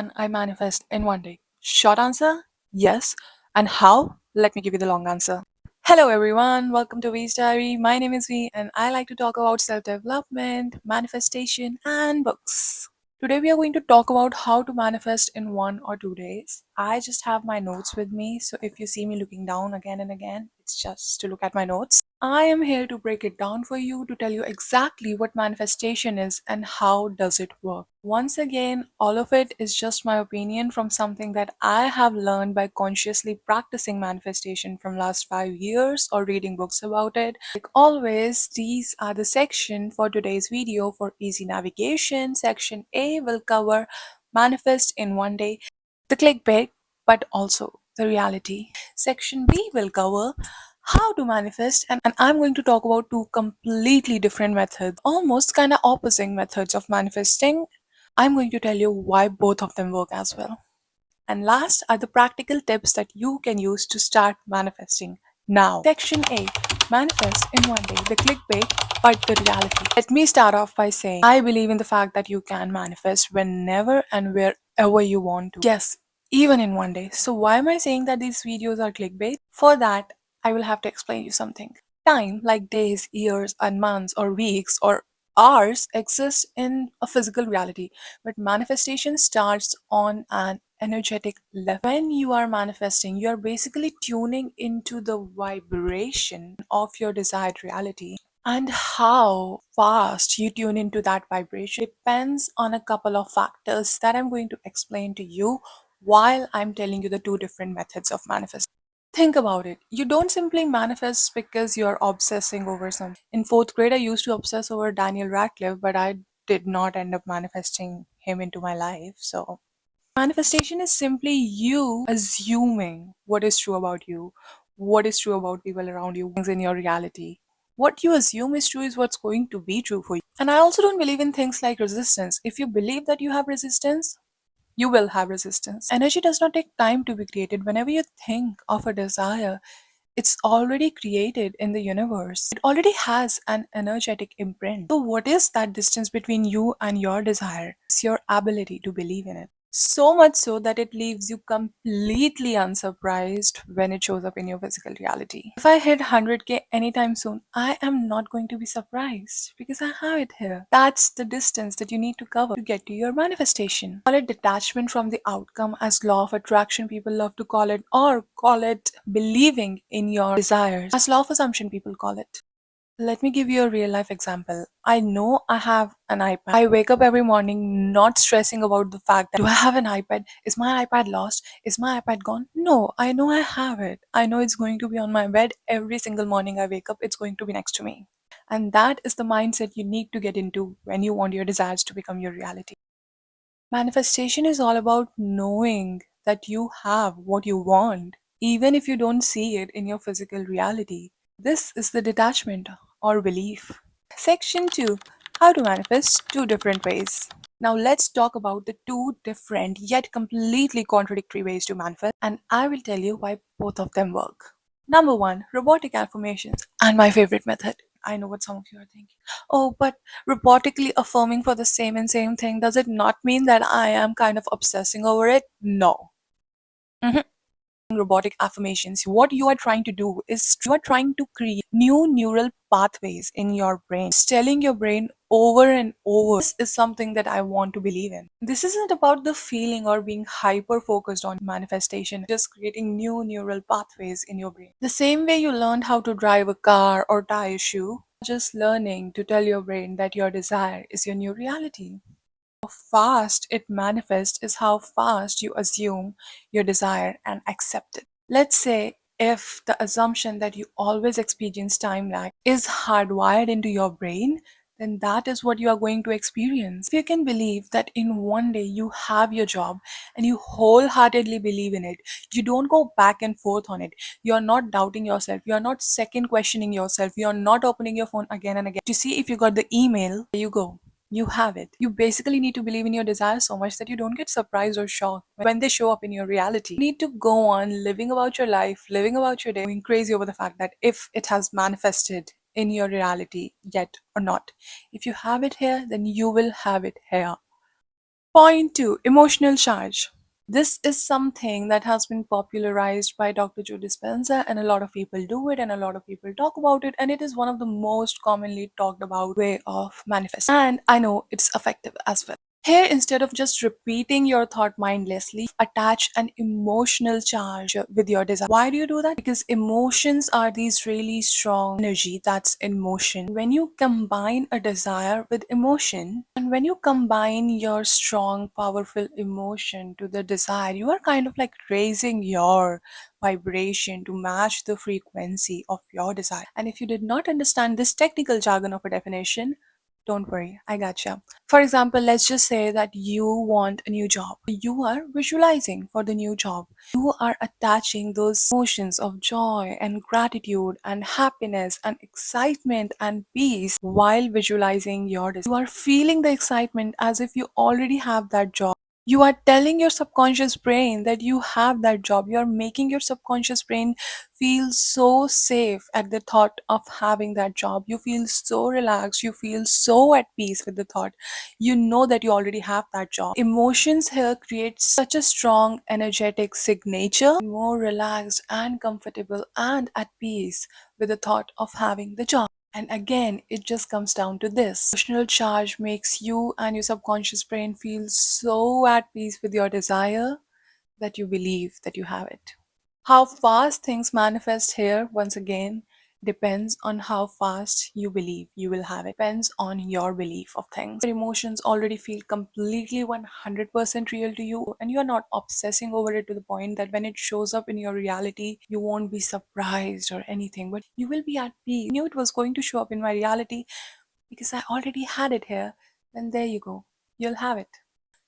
And I manifest in one day? Short answer, yes. And how? Let me give you the long answer. Hello everyone, welcome to V's Diary. My name is V and I like to talk about self-development, manifestation and books. Today we are going to talk about how to manifest in 1 or 2 days. I just have my notes with me, so if you see me looking down again and again, it's just to look at my notes. I am here to break it down for you to tell you exactly what manifestation is and how does it work. Once again, all of it is just my opinion from something that I have learned by consciously practicing manifestation from last 5 years or reading books about it. Like always, these are the section for today's video for easy navigation. Section A will cover manifest in one day, the clickbait, but also the reality. Section B will cover how to manifest, and I'm going to talk about two completely different methods, almost kind of opposite methods of manifesting. I'm going to tell you why both of them work as well. And last are the practical tips that you can use to start manifesting now. Section A, manifest in one day, the clickbait, but the reality. Let me start off by saying I believe in the fact that you can manifest whenever and wherever you want to. Yes, even in one day. So why am I saying that these videos are clickbait? For that, I will have to explain you something. Time, like days, years, and months, or weeks, or hours, exists in a physical reality, but manifestation starts on an energetic level. When you are manifesting, you are basically tuning into the vibration of your desired reality. And how fast you tune into that vibration depends on a couple of factors that I'm going to explain to you while I'm telling you the two different methods of manifesting. Think about it. You don't simply manifest because you're obsessing over something. In fourth grade, I used to obsess over Daniel Radcliffe, but I did not end up manifesting him into my life. So, manifestation is simply you assuming what is true about you, what is true about people around you, things in your reality. What you assume is true is what's going to be true for you. And I also don't believe in things like resistance. If you believe that you have resistance, you will have resistance. Energy does not take time to be created. Whenever you think of a desire, it's already created in the universe. It already has an energetic imprint. So, what is that distance between you and your desire? It's your ability to believe in it. So much so that it leaves you completely unsurprised when it shows up in your physical reality. If I hit 100k anytime soon, I am not going to be surprised because I have it here. That's the distance that you need to cover to get to your manifestation. Call it detachment from the outcome, as law of attraction people love to call it, or call it believing in your desires, as law of assumption people call it. Let me give you a real life example. I know I have an iPad. I wake up every morning not stressing about the fact that do I have an iPad? Is my iPad lost? Is my iPad gone? No, I know I have it. I know it's going to be on my bed every single morning I wake up. It's going to be next to me. And that is the mindset you need to get into when you want your desires to become your reality. Manifestation is all about knowing that you have what you want, even if you don't see it in your physical reality. This is the detachment or belief. Section 2, how to manifest two different ways. Now let's talk about the two different yet completely contradictory ways to manifest, and I will tell you why both of them work. Number one, robotic affirmations, and my favorite method. I know what some of you are thinking. Oh, but robotically affirming for the same and same thing, does it not mean that I am kind of obsessing over it? No. Mhm. Robotic affirmations, what you are trying to do is you are trying to create new neural pathways in your brain. It's telling your brain over and over, this is something that I want to believe in. This isn't about the feeling or being hyper focused on manifestation, just creating new neural pathways in your brain. The same way you learned how to drive a car or tie a shoe, just learning to tell your brain that your desire is your new reality. How fast it manifests is how fast you assume your desire and accept it. Let's say if the assumption that you always experience time lag is hardwired into your brain, then that is what you are going to experience. If you can believe that in one day you have your job and you wholeheartedly believe in it, you don't go back and forth on it, you're not doubting yourself, you're not second questioning yourself, you're not opening your phone again and again to see if you got the email, there you go. You have it. You basically need to believe in your desires so much that you don't get surprised or shocked when they show up in your reality. You need to go on living about your life, living about your day, going crazy over the fact that if it has manifested in your reality yet or not. If you have it here, then you will have it here. Point two, emotional charge. This is something that has been popularized by Dr. Joe Dispenza, and a lot of people do it, and a lot of people talk about it, and it is one of the most commonly talked about way of manifesting. And I know it's effective as well. Here, instead of just repeating your thought mindlessly, attach an emotional charge with your desire. Why do you do that? Because emotions are these really strong energy that's in motion. When you combine a desire with emotion, and when you combine your strong, powerful emotion to the desire, you are kind of like raising your vibration to match the frequency of your desire. And if you did not understand this technical jargon of a definition, don't worry, I gotcha. For example, let's just say that you want a new job. You are visualizing for the new job. You are attaching those emotions of joy and gratitude and happiness and excitement and peace while visualizing your desire. You are feeling the excitement as if you already have that job. You are telling your subconscious brain that you have that job. You are making your subconscious brain feel so safe at the thought of having that job. You feel so relaxed. You feel so at peace with the thought. You know that you already have that job. Emotions here create such a strong energetic signature, more relaxed and comfortable and at peace with the thought of having the job. And again, it just comes down to this. Emotional charge makes you and your subconscious brain feel so at peace with your desire that you believe that you have it. How fast things manifest here, once again, depends on how fast you believe you will have it. Depends on your belief of things. Your emotions already feel completely 100% real to you, and you're not obsessing over it to the point that when it shows up in your reality, you won't be surprised or anything, but you will be at peace. I knew it was going to show up in my reality because I already had it here. Then there you go. You'll have it.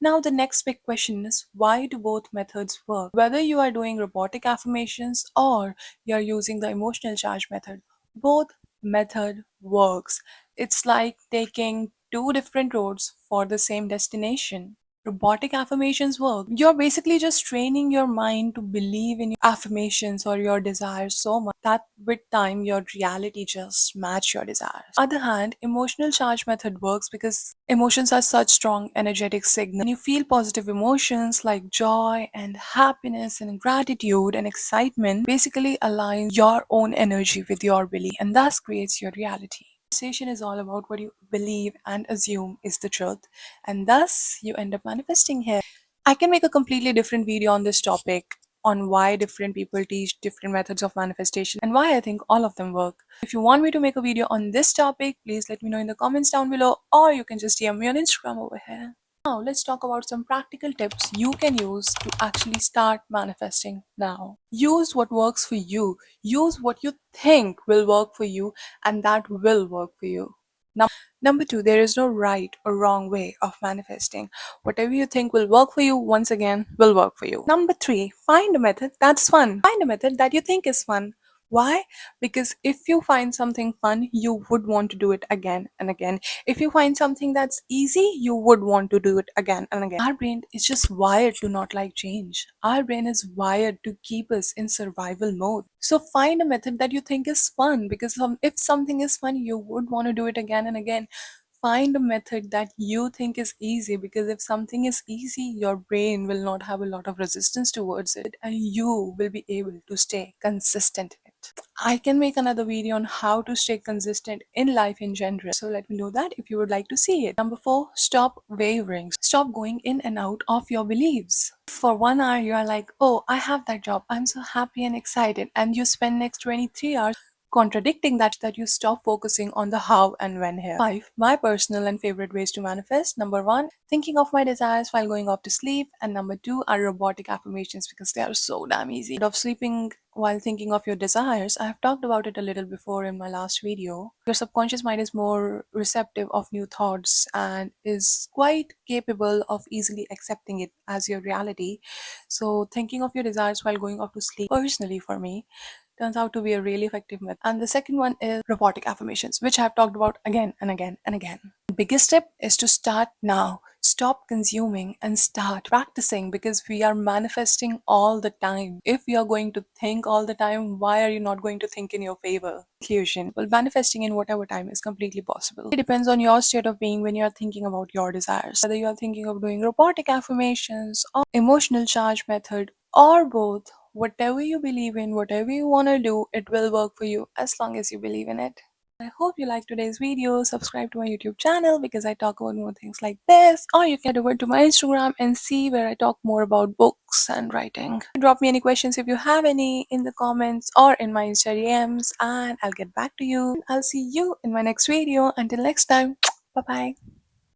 Now, the next big question is, why do both methods work? Whether you are doing robotic affirmations or you're using the emotional charge method, both method works. It's like taking two different roads for the same destination. Robotic affirmations work. You're basically just training your mind to believe in your affirmations or your desires so much that with time your reality just match your desires. On the other hand, emotional charge method works because emotions are such strong energetic signals. When you feel positive emotions like joy and happiness and gratitude and excitement, basically aligns your own energy with your belief and thus creates your reality. Manifestation is all about what you believe and assume is the truth, and thus you end up manifesting here. I can make a completely different video on this topic, on why different people teach different methods of manifestation and why I think all of them work. If you want me to make a video on this topic, please let me know in the comments down below, or you can just DM me on Instagram over here. Now, let's talk about some practical tips you can use to actually start manifesting now. Use what works for you. Use what you think will work for you, and that will work for you. Number two, there is no right or wrong way of manifesting. Whatever you think will work for you, once again, will work for you. Number three, find a method that's fun. Find a method that you think is fun. Why? Because if you find something fun, you would want to do it again and again. If you find something that's easy, you would want to do it again and again. Our brain is just wired to not like change. Our brain is wired to keep us in survival mode. So find a method that you think is fun, because if something is fun, you would want to do it again and again. Find a method that you think is easy, because if something is easy, your brain will not have a lot of resistance towards it and you will be able to stay consistent in it. I can make another video on how to stay consistent in life in general, so let me know that if you would like to see it. Number four, stop wavering. Stop going in and out of your beliefs. For 1 hour you are like, oh, I have that job, I'm so happy and excited, and you spend next 23 hours contradicting that you stop focusing on the how and when here. 5. My personal and favorite ways to manifest. Number 1, thinking of my desires while going off to sleep. And number 2 are robotic affirmations, because they are so damn easy. Instead of sleeping while thinking of your desires, I have talked about it a little before in my last video. Your subconscious mind is more receptive of new thoughts and is quite capable of easily accepting it as your reality. So thinking of your desires while going off to sleep, personally for me, turns out to be a really effective method. And the second one is robotic affirmations, which I've talked about again and again and again. The biggest step is to start now. stop consuming and start practicing, because we are manifesting all the time. If you are going to think all the time, why are you not going to think in your favor? Conclusion. Well, manifesting in whatever time is completely possible. It depends on your state of being when you are thinking about your desires. Whether you are thinking of doing robotic affirmations or emotional charge method or both, whatever you believe in, whatever you want to do, it will work for you as long as you believe in it. I hope you liked today's video. Subscribe to my YouTube channel because I talk about more things like this. Or you can head over to my Instagram and see where I talk more about books and writing. Drop me any questions if you have any in the comments or in my Insta DMs, and I'll get back to you. I'll see you in my next video. Until next time, bye bye.